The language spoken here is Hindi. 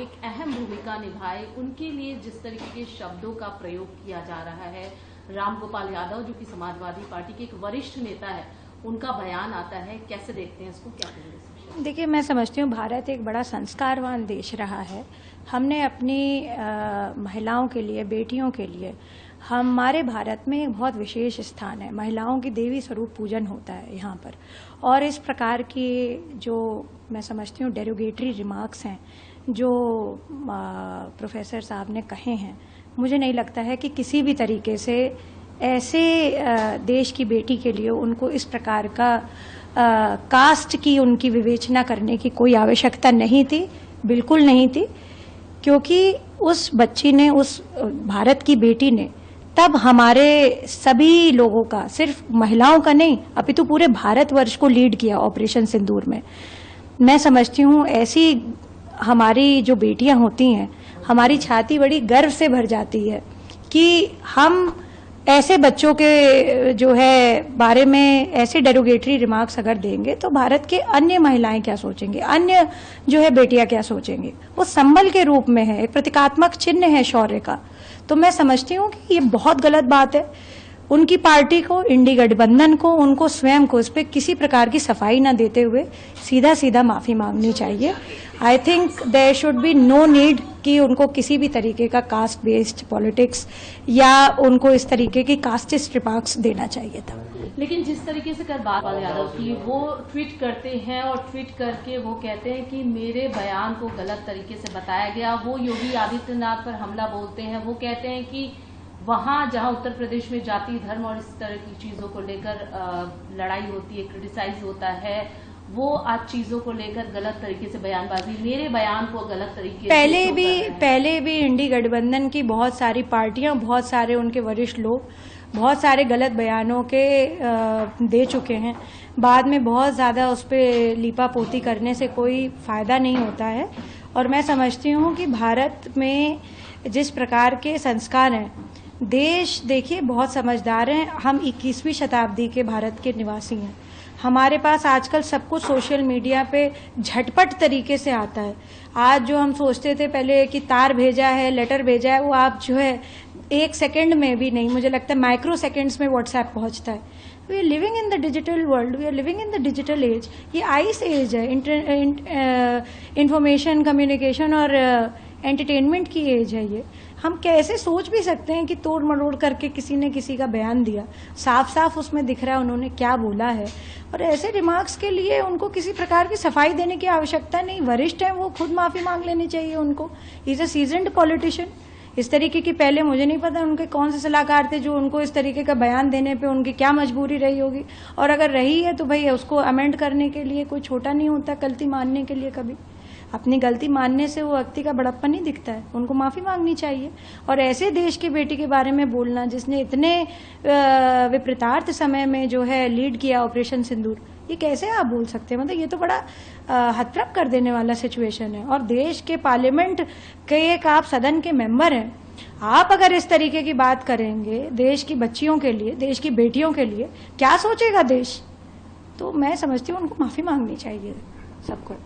एक अहम भूमिका निभाए, उनके लिए जिस तरीके के शब्दों का प्रयोग किया जा रहा है। राम गोपाल यादव जो कि समाजवादी पार्टी के एक वरिष्ठ नेता है, उनका बयान आता है, कैसे देखते हैं इसको, क्या कहेंगे? देखिए, मैं समझती हूँ भारत एक बड़ा संस्कारवान देश रहा है। हमने अपनी महिलाओं के लिए, बेटियों के लिए, हमारे भारत में एक बहुत विशेष स्थान है। महिलाओं की देवी स्वरूप पूजन होता है यहाँ पर, और इस प्रकार की जो मैं समझती हूँ डेरोगेटरी रिमार्क्स हैं जो प्रोफेसर साहब ने कहे हैं, मुझे नहीं लगता है कि किसी भी तरीके से ऐसे देश की बेटी के लिए उनको इस प्रकार का कास्ट की उनकी विवेचना करने की कोई आवश्यकता नहीं थी, बिल्कुल नहीं थी, क्योंकि उस बच्ची ने, उस भारत की बेटी ने तब हमारे सभी लोगों का, सिर्फ महिलाओं का नहीं अपितु पूरे भारतवर्ष को लीड किया ऑपरेशन सिंदूर में। मैं समझती हूँ ऐसी हमारी जो बेटियां होती हैं, हमारी छाती बड़ी गर्व से भर जाती है कि हम ऐसे बच्चों के जो है बारे में ऐसे डेरोगेटरी रिमार्क्स अगर देंगे तो भारत के अन्य महिलाएं क्या सोचेंगे, अन्य जो है बेटियां क्या सोचेंगी। वो संबल के रूप में है, एक प्रतीकात्मक चिन्ह है शौर्य का। तो मैं समझती हूँ कि ये बहुत गलत बात है। उनकी पार्टी को, इंडी गठबंधन को, उनको स्वयं को इस पर किसी प्रकार की सफाई न देते हुए सीधा सीधा माफी मांगनी चाहिए। I think there should be no need कि उनको किसी भी तरीके का कास्ट बेस्ड पॉलिटिक्स या उनको इस तरीके की कास्टिस्ट रिमार्क्स देना चाहिए था। लेकिन जिस तरीके से गोपाल यादव की वो ट्वीट करते हैं और ट्वीट करके वो कहते हैं कि मेरे बयान को गलत तरीके से बताया गया, वो योगी आदित्यनाथ पर हमला बोलते हैं। वो कहते हैं कि वहां जहां उत्तर प्रदेश में जाति, धर्म और इस तरह की चीजों को लेकर लड़ाई होती है, क्रिटिसाइज होता है, वो आज चीजों को लेकर गलत तरीके से बयानबाजी, मेरे बयान को गलत तरीके से पहले भी इंडी गठबंधन की बहुत सारी पार्टियां, बहुत सारे उनके वरिष्ठ लोग बहुत सारे गलत बयानों के दे चुके हैं। बाद में बहुत ज्यादा उस पर लीपापोती करने से कोई फायदा नहीं होता है। और मैं समझती हूँ कि भारत में जिस प्रकार के संस्कार हैं, देश देखिए बहुत समझदार हैं। हम 21वीं शताब्दी के भारत के निवासी हैं। हमारे पास आजकल सब कुछ सोशल मीडिया पे झटपट तरीके से आता है। आज जो हम सोचते थे पहले कि तार भेजा है, लेटर भेजा है, वो आप जो है 1 सेकंड में भी नहीं, मुझे लगता है माइक्रो सेकंड्स में व्हाट्सएप पहुंचता है। We are living in the digital world, we are living in the digital age. ये आइस एज है, इंफॉर्मेशन, कम्युनिकेशन और एंटरटेनमेंट की एज है। ये हम कैसे सोच भी सकते हैं कि तोड़ मरोड़ करके किसी ने किसी का बयान दिया, साफ साफ उसमें दिख रहा है उन्होंने क्या बोला है। और ऐसे रिमार्क्स के लिए उनको किसी प्रकार की सफाई देने की आवश्यकता नहीं। वरिष्ठ हैं, वो खुद माफी मांग लेनी चाहिए उनको। Is a seasoned politician. इस तरीके की पहले मुझे नहीं पता उनके कौन से सलाहकार थे जो उनको इस तरीके का बयान देने पे उनकी क्या मजबूरी रही होगी। और अगर रही है तो भाई उसको अमेंड करने के लिए कोई छोटा नहीं होता, गलती मानने के लिए कभी। अपनी गलती मानने से वो व्यक्ति का बड़प्पन नहीं दिखता है। उनको माफी मांगनी चाहिए। और ऐसे देश की बेटी के बारे में बोलना जिसने इतने विपरीतार्थ समय में जो है लीड किया ऑपरेशन सिंदूर, ये कैसे आप बोल सकते हैं? मतलब ये तो बड़ा हतप्रभ कर देने वाला सिचुएशन है। और देश के पार्लियामेंट के एक आप सदन के मेंबर हैं, आप अगर इस तरीके की बात करेंगे देश की बच्चियों के लिए, देश की बेटियों के लिए, क्या सोचेगा देश? तो मैं समझती हूँ उनको माफी मांगनी चाहिए सबको।